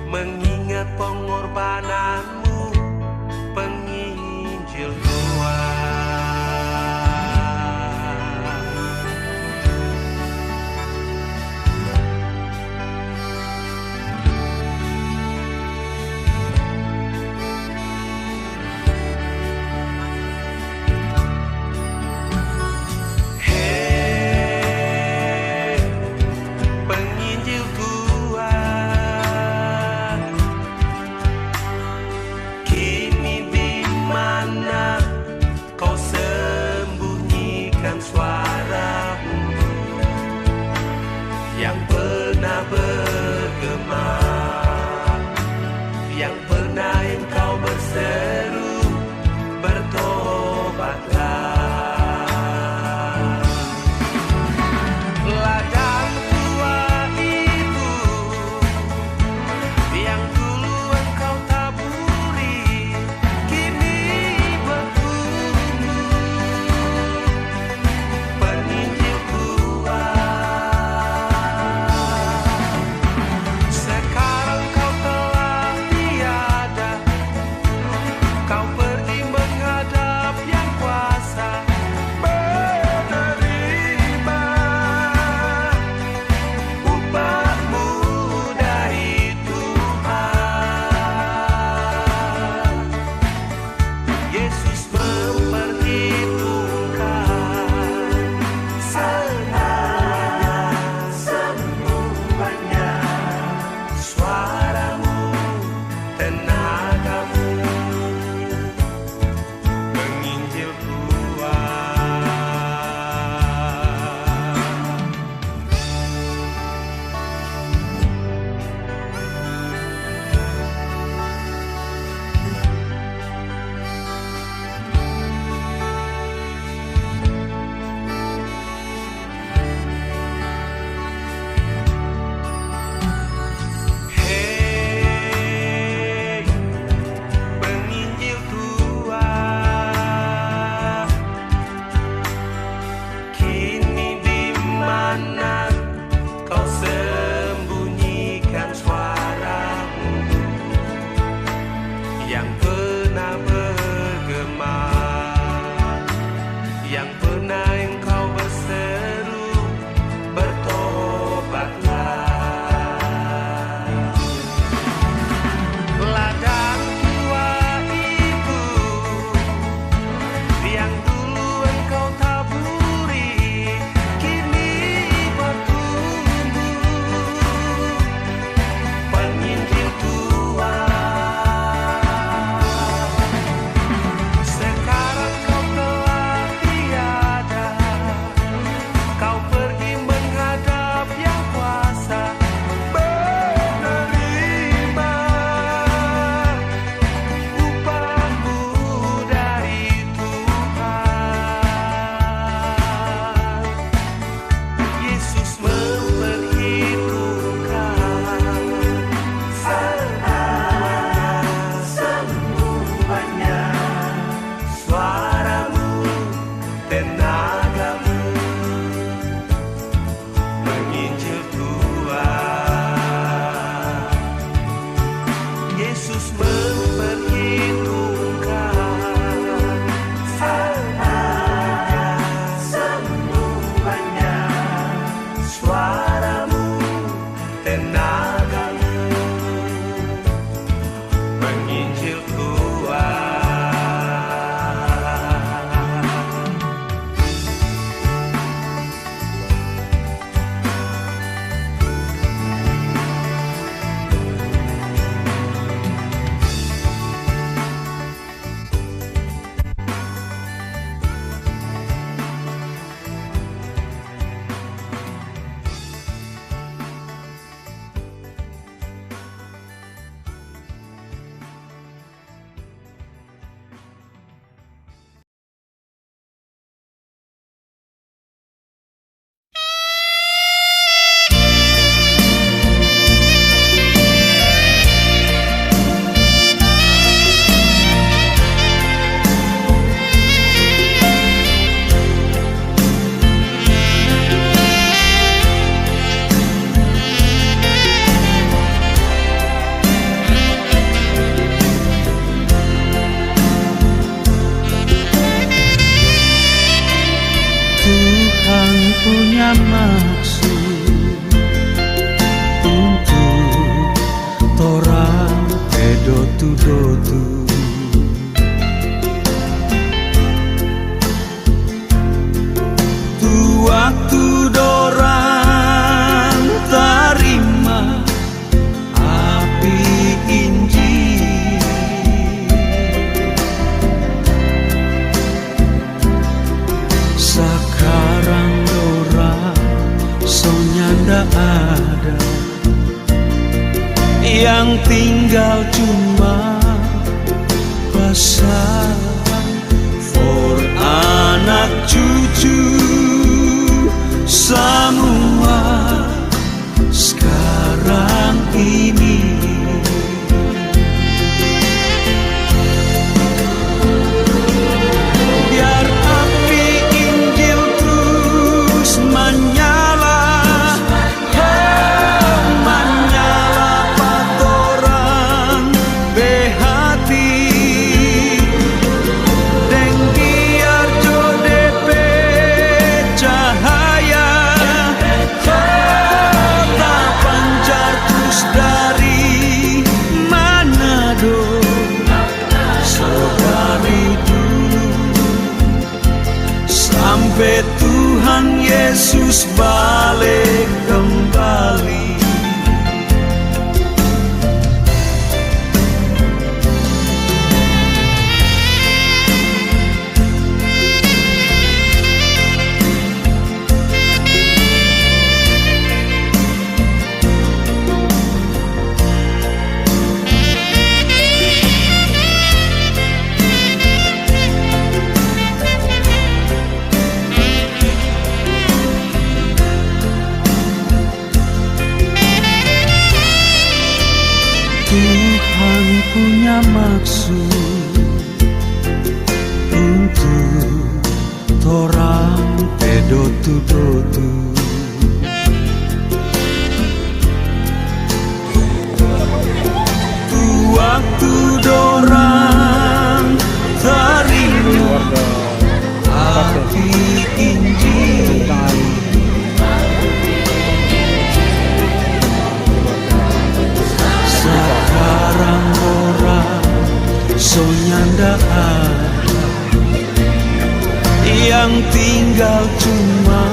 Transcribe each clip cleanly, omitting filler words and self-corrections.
mengingat pengorbananmu, penginjil Tuhan. Hei, penginjil Tuhan, yang tinggal cuma pasal for anak cucu semua sekarang ini. Biar api Injil terus menyala, menyala patoran behati, deng biar JODP cahaya kota pancar terus dari Manado, sedari dulu sampai Tuhan Yesus balik kembali. Tuhan punya maksud untuk torang pedotu-dotu. Waktu dorang terima api Injil, sekarang orang sonyandaan yang tinggal cuma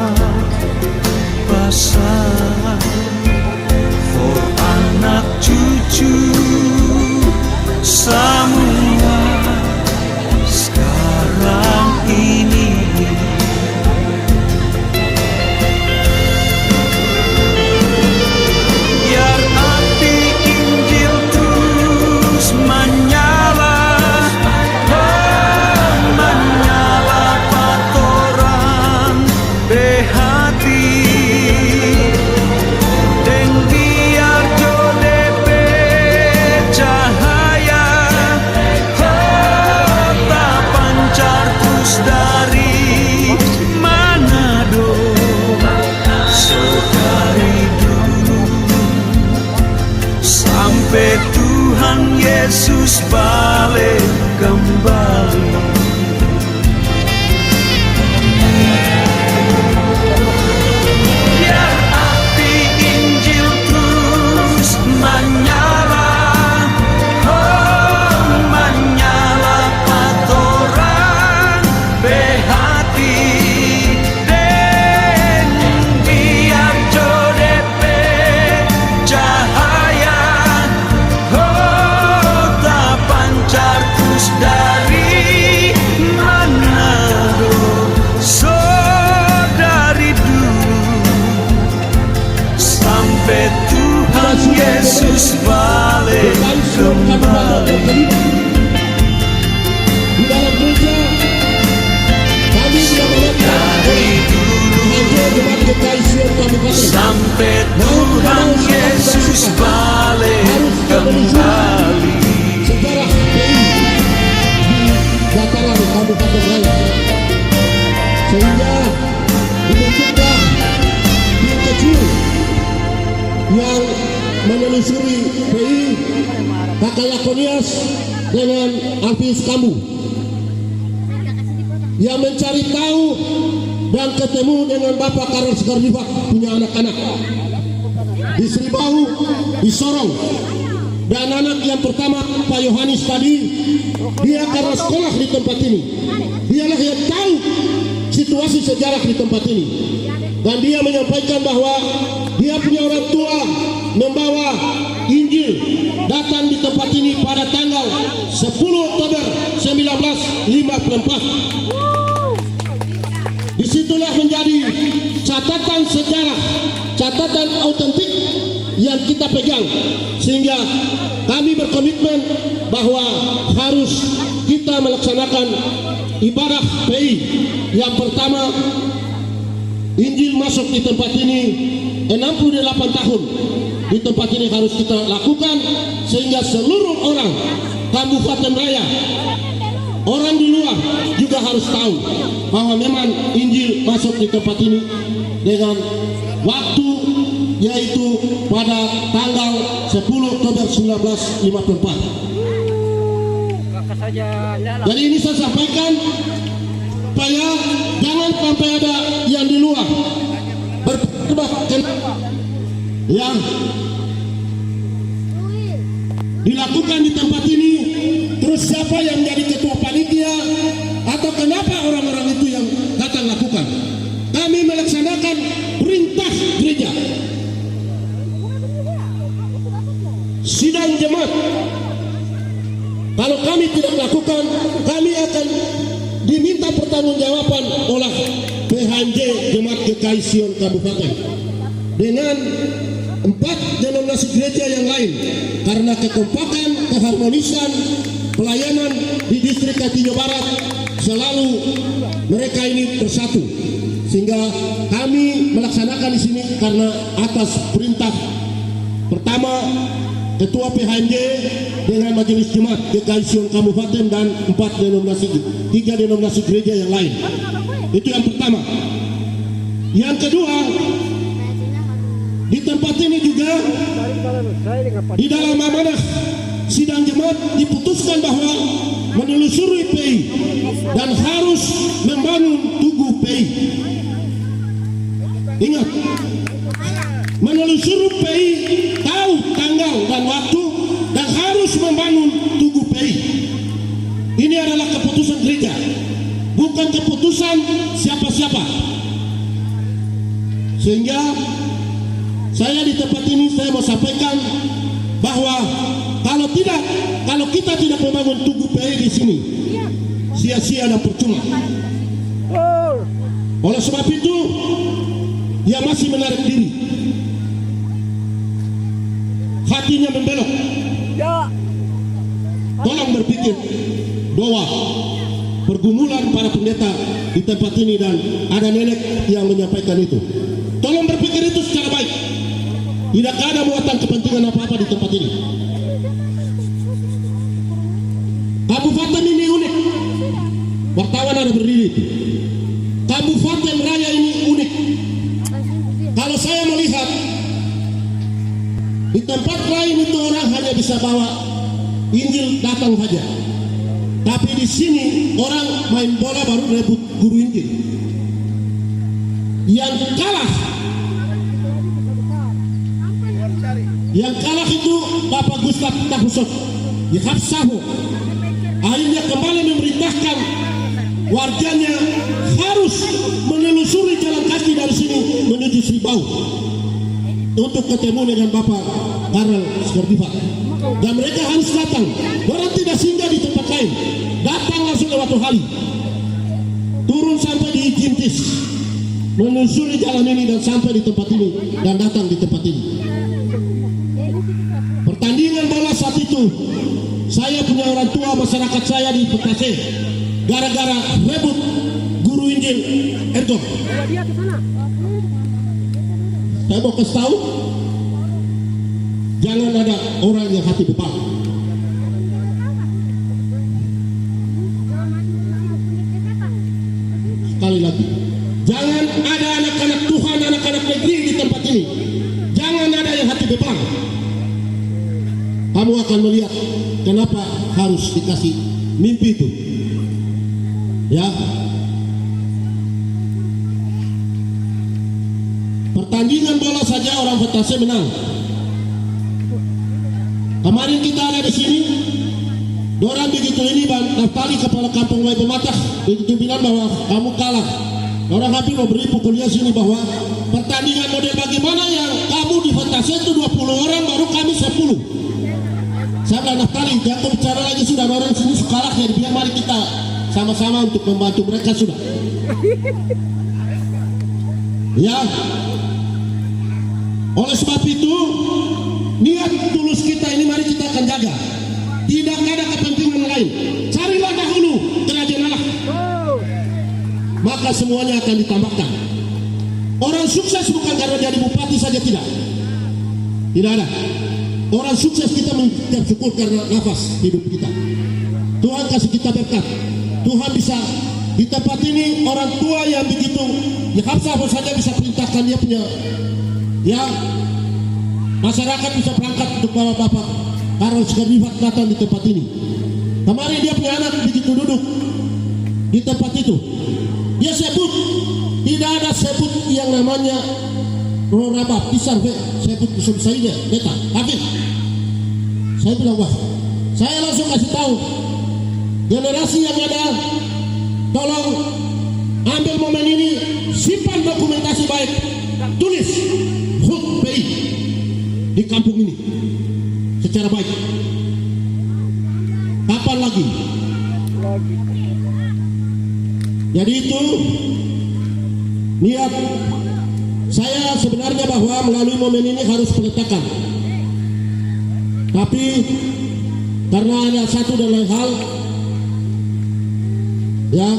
pasal for anak cucu semua sekarang ini. Biar api Injil terus menyala, menyala patoran behati, deng biar JODP cahaya kota pancar terus dari Manado, sedari dulu sampai Tuhan Yesus balik kembali. Biar api Injil terus menyala, menyala patoran behati, dan biar JODP cahaya kota pancar terus dari Manado, sedari dulu sampai Tuhan Yesus balik kembali. Di dalam gereja kami sudah melakukan Dari dulu jemaat GKI Sion Kabupaten sampai Tuhan Yesus balik kembali. sejarah PI di dataran Kabupaten Raya, sehingga dibentuklah tim kecil yang menelusuri PI Kakayakonias dengan Hafiz Kambu, yang mencari tahu dan ketemu dengan Bapak Karel Segardiva punya anak-anak di Seribahu, di Sorong. Dan anak yang pertama Pak Yohanes tadi, dia karena sekolah di tempat ini, dialah yang tahu situasi sejarah di tempat ini, dan dia menyampaikan bahwa dia punya orang tua membawa Injil datang di tempat ini pada tanggal 10 Oktober 1954. Disitulah menjadi catatan sejarah, catatan autentik yang kita pegang, sehingga kami berkomitmen bahwa harus kita melaksanakan ibadah PI. Yang pertama, Injil masuk di tempat ini 68 tahun. Di tempat ini harus kita lakukan sehingga seluruh orang Kabupaten Raya, orang di luar juga harus tahu bahwa memang Injil masuk di tempat ini dengan waktu yaitu pada tanggal 10 Oktober 1954. Jadi ini saya sampaikan supaya jangan sampai ada yang di luar berdebat yang dilakukan di tempat ini, terus siapa yang menjadi ketua panitia atau kenapa orang-orang itu yang datang lakukan. Kami melaksanakan perintah gereja, sidang jemaat. Kalau kami tidak lakukan, kami akan diminta pertanggungjawaban oleh PHMJ Jemaat GKI Sion Kabupaten dengan 4 denominasi gereja yang lain, karena kekompakan, keharmonisan, pelayanan di distrik Katinyo Barat selalu mereka ini bersatu, sehingga kami melaksanakan di sini karena atas perintah pertama Ketua PHMJ dengan Majelis Jemaat GKI Sion Kabupaten dan 3 denominasi gereja yang lain. Itu yang pertama. Yang kedua, di tempat ini juga di dalam amanah sidang jemaat diputuskan bahwa menelusuri PI dan harus membangun tugu PI. Ingat, menelusuri PI, tahu tanggal dan waktu, dan harus membangun tugu PI. Ini adalah keputusan gereja, bukan keputusan siapa-siapa. Sehingga saya di tempat ini saya mau sampaikan bahwa kalau kita tidak membangun tugu PI di sini, sia-sia dan percuma. Oleh sebab itu, ia masih menarik diri, hatinya membelok. Tolong berpikir doa pergumulan para pendeta di tempat ini, dan ada nenek yang menyampaikan itu. Tolong berpikir itu secara baik. Tidak ada muatan kepentingan apa-apa di tempat ini. Kabupaten ini unik. Wartawan ada berdiri. Kabupaten Raya ini unik. Kalau saya melihat di tempat lain itu orang hanya bisa bawa Injil datang saja, tapi di sini orang main bola baru rebut guru Injil. Yang kalah itu Bapak Gustav Tahusok di Hapsaho. Akhirnya kembali memerintahkan warganya harus menelusuri jalan kaki dari sini menuju Sribau untuk ketemu dengan Bapak Karel Skordiva, dan mereka harus datang. Orang tidak singgah di tempat lain, datang langsung lewat Tohali, turun sampai di Jintis, menelusuri jalan ini dan sampai di tempat ini dan datang di tempat ini. Pertandingan bola saat itu, saya punya orang tua masyarakat saya di Petase gara-gara rebut guru Injil Ergo. Saya mau kasih tahu, jangan ada orang yang hati bebal. Sekali lagi, jangan ada anak-anak Tuhan, anak-anak negeri di tempat ini. Jangan ada yang hati bebal. Kamu akan melihat kenapa harus dikasih mimpi itu. Ya. Pertandingan bola saja orang Petase menang. Kemarin kita ada di sini, orang begitu ini Bang Naftali kepala kampung Wai Pematah begitu bilang bahwa kamu kalah. Orang habis mau beri pukulnya sini bahwa pertandingan model bagaimana yang kamu di Petase itu 20 orang baru kami 10. Saya bilang Naftali, jangan bicara lagi, sudah orang sini kalah ya, biar mari kita sama-sama untuk membantu mereka sudah. Ya. Oleh sebab itu, niat tulus kita ini mari kita akan jaga. Tidak ada kepentingan lain. Carilah dahulu kerajaan Allah, maka semuanya akan ditambahkan. Orang sukses bukan karena jadi bupati saja, tidak. Tidak ada. Orang sukses kita mengucap syukur karena nafas hidup kita. Tuhan kasih kita berkat. Tuhan bisa di tempat ini orang tua yang begitu ya apa saja bisa perintahkan dia punya ya masyarakat bisa berangkat untuk bawa bapak Karol Skardivat datang di tempat ini. Kemarin dia punya anak begitu duduk di tempat itu. Dia sebut tidak ada sebut yang namanya Rorabab, Pisar, sebut usul saya, beta, Hafid. Saya bilang wah, saya langsung kasih tahu generasi yang ada, tolong ambil momen ini, simpan dokumentasi baik, tulis HUT PI di kampung ini secara baik. Kapan lagi? Jadi itu niat saya sebenarnya bahwa melalui momen ini harus peletakan. Tapi karena ada satu dan lain hal, ya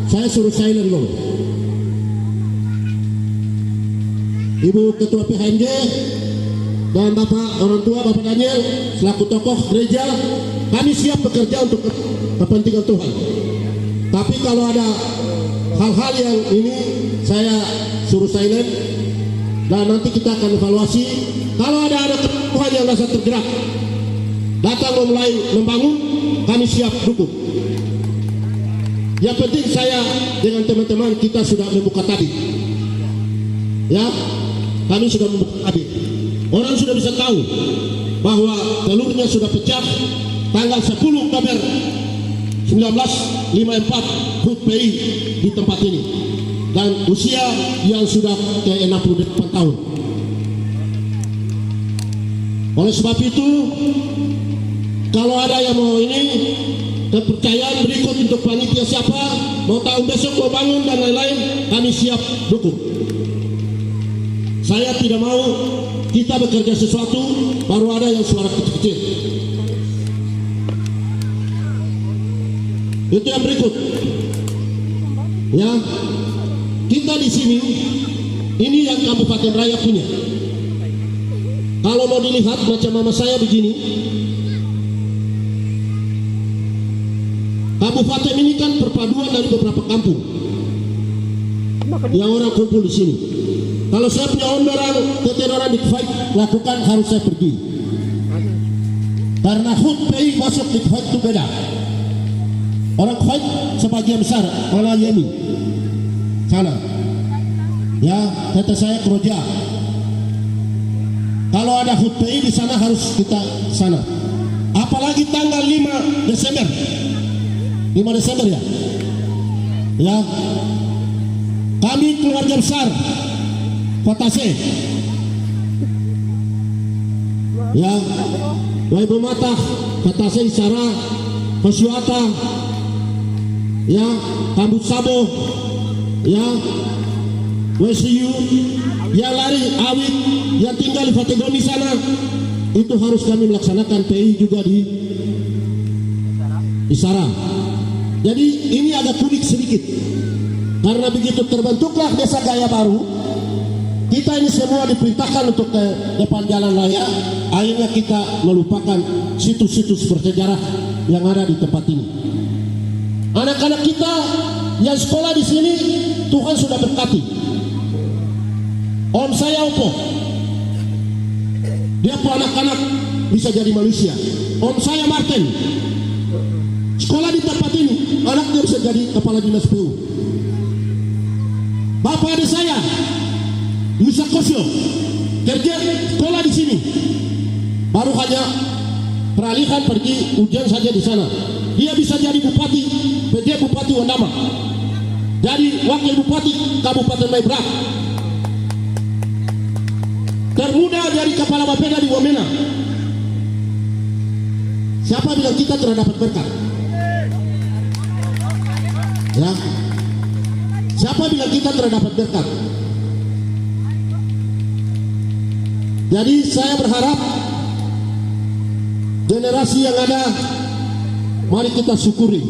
saya suruh silent dulu. Ibu Ketua PHMJ dan Bapak orang tua Bapak Daniel selaku tokoh gereja, kami siap bekerja untuk kepentingan Tuhan. Tapi kalau ada hal-hal yang ini saya suruh silent dan nanti kita akan evaluasi. Kalau ada Tuhan yang rasa tergerak datang memulai membangun, kami siap dukung. Yang penting saya dengan teman-teman kita sudah membuka tabir. Ya, kami sudah membuka tabir. Orang sudah bisa tahu bahwa telurnya sudah pecah tanggal 10 Oktober 1954 HUT PI di tempat ini dan usia yang sudah ke 68 tahun. Oleh sebab itu, kalau ada yang mau ini kepercayaan berikut untuk panitia siapa mau tahun besok mau bangun dan lain-lain, kami siap dukung. Saya tidak mau kita bekerja sesuatu baru ada yang suara kecil-kecil. Itu yang berikut. Ya, kita di sini ini yang Kabupaten Raya punya. Kalau mau dilihat macam mama saya begini, kabupaten ini kan perpaduan dari beberapa kampung yang orang kumpul di sini. Kalau saya punya orang keteroran di Kuwait lakukan harus saya pergi. Karena HUT PI masuk di Kuwait itu beda. Orang Kuwait sebagian besar orang Yemen sana. Ya, kata saya Kroja. Kalau ada HUT PI di sana harus kita sana. Apalagi tanggal 5 Desember. 5 Desember ya. Ya. Kami keluarga besar Patase. Ya. Waibu Mata, Patase Isara, Kosyuata. Ya, Kambut Sabo. Ya. WCU yang lari awit yang tinggal di Fategoni sana itu harus kami melaksanakan PI juga di Isara. Jadi ini agak unik sedikit karena begitu terbentuklah desa Gaya Baru, kita ini semua diperintahkan untuk ke depan jalan raya, akhirnya kita melupakan situs-situs bersejarah yang ada di tempat ini. Anak-anak kita yang sekolah di sini Tuhan sudah berkati. Om saya Opo, dia pun anak-anak bisa jadi manusia. Om saya Martin, sekolah di tempat ini, anaknya bisa jadi kepala dinas PU. Bapak adik saya, Yusa Kosyo, kerja sekolah di sini, baru hanya peralihan pergi ujian saja di sana. Dia bisa jadi bupati, PJ Bupati Wandama, jadi wakil bupati Kabupaten Maibrat. Termuda dari kepala Bapeda di Wamena. Siapa bilang kita tidak dapat berkat? Ya. Siapa bilang kita tidak dapat berkat? Jadi saya berharap generasi yang ada, mari kita syukuri,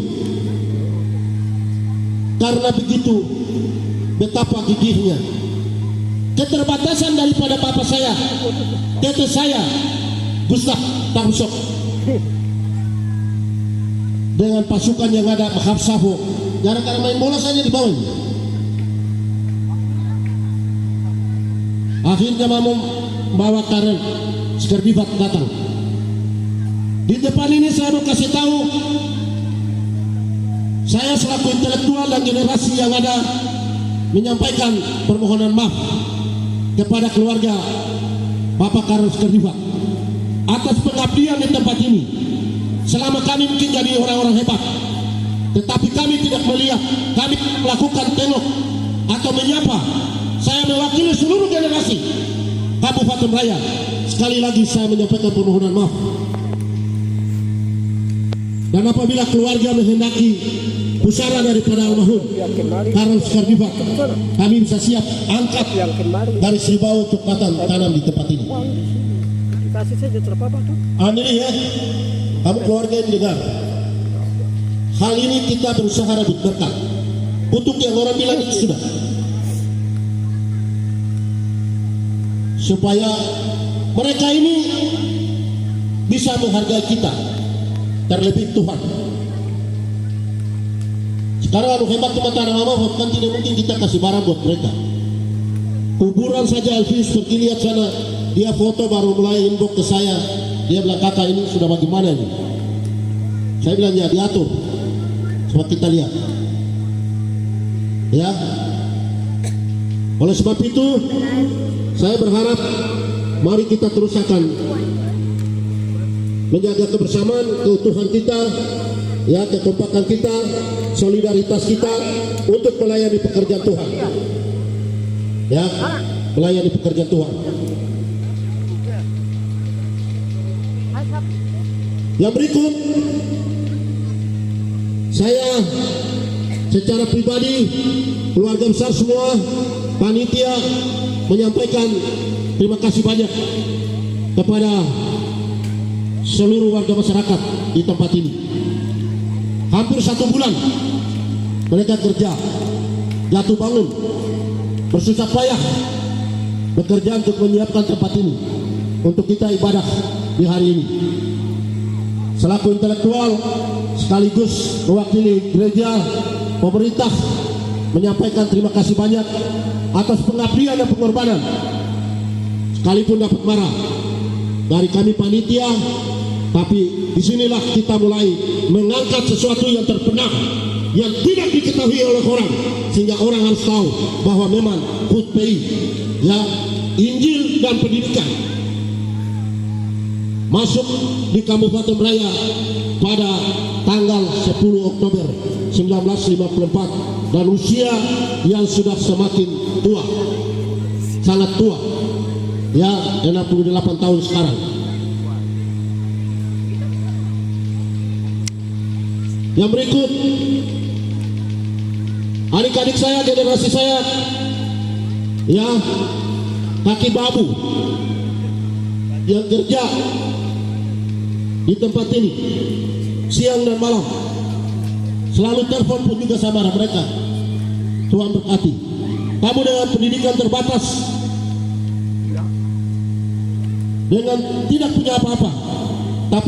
karena begitu betapa gigihnya keterbatasan daripada bapak saya, tete saya, Gustaf Tangsok, dengan pasukan yang ada Mahab Safo, gara-gara main bola saja di bawah. Akhirnya mau membawa Karel Skarbivat datang. Di depan ini saya mau kasih tahu, saya selaku intelektual dan generasi yang ada menyampaikan permohonan maaf kepada keluarga Bapak Karel Skarbivat atas pengabdian di tempat ini. Selama kami mungkin jadi orang-orang hebat, tetapi kami tidak melihat, kami melakukan tengok atau menyapa. Saya mewakili seluruh generasi Kabupaten Raya. Sekali lagi saya menyampaikan permohonan maaf. Dan apabila keluarga menghendaki pusara daripada almarhum Karel Skarbivat, kami bisa siap angkat dari Sribau untuk tanam di tempat ini. Kasih saja terpapa tuh. Ini ya, kamu keluarga yang dengar. Hal ini kita berusaha rebut berkat. Untuk yang orang bilang itu sudah, supaya mereka ini bisa menghargai kita, terlebih Tuhan. Sekarang anu hebat cuma tanah mama, kan tidak mungkin kita kasih barang buat mereka. Kuburan saja Elvis pergi lihat sana, dia foto baru mulai inbox ke saya. Dia bilang, kakak ini sudah bagaimana ini? Saya bilang, ya diatur. Coba kita lihat. Ya. Oleh sebab itu, saya berharap mari kita terus akan menjaga kebersamaan, keutuhan kita, ya, kekompakan kita, solidaritas kita untuk melayani pekerjaan Tuhan. Ya, melayani pekerjaan Tuhan. Yang berikut, saya secara pribadi, keluarga besar semua, panitia menyampaikan terima kasih banyak kepada seluruh warga masyarakat di tempat ini. Hampir 1 bulan mereka kerja, jatuh bangun, bersusah payah bekerja untuk menyiapkan tempat ini untuk kita ibadah di hari ini. Selaku intelektual sekaligus mewakili gereja, pemerintah menyampaikan terima kasih banyak atas pengabdian dan pengorbanan. Sekalipun dapat marah dari kami panitia, tapi disinilah kita mulai mengangkat sesuatu yang terpenang, yang tidak diketahui oleh orang, sehingga orang harus tahu bahwa memang khutbah, ya, Injil dan pendidikan masuk di Kabupaten Raya pada tanggal 10 Oktober 1954 dan usia yang sudah semakin tua, sangat tua, ya, 68 tahun sekarang. Yang berikut, adik-adik saya, generasi saya, ya, kaki babu yang kerja di tempat ini siang dan malam, selalu telepon pun juga sama mereka. Tuhan berkati kamu dengan pendidikan terbatas, dengan tidak punya apa-apa, tapi